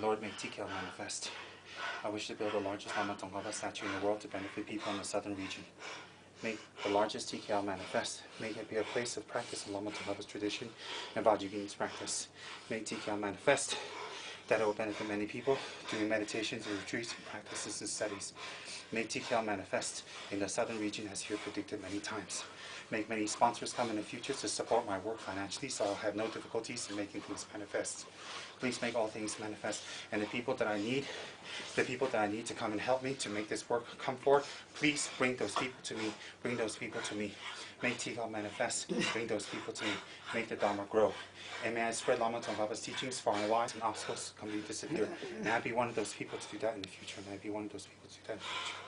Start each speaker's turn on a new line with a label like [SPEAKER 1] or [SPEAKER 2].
[SPEAKER 1] Lord, make TKL manifest. I wish to build the largest Lama Tsongkhapa statue in the world to benefit people in the southern region. Make the largest TKL manifest. Make it be a place of practice in Lama Tsongkhapa's tradition and Vajrayan's practice. Make TKL manifest that it will benefit many people doing meditations and retreats, practices and studies. Make TKL manifest in the southern region as you have predicted many times. Make many sponsors come in the future to support my work financially so I'll have no difficulties in making things manifest. Please make all things manifest. And the people that I need to come and help me to make this work come forward, please bring those people to me. Bring those people to me. Make TKL manifest. Bring those people to me. Make the Dharma grow. And may I spread Lama Tsongkhapa's teachings far and wide and obstacles completely disappear. And I'd be one of those people to do that in the future. And I'd be one of those people to do that in the future.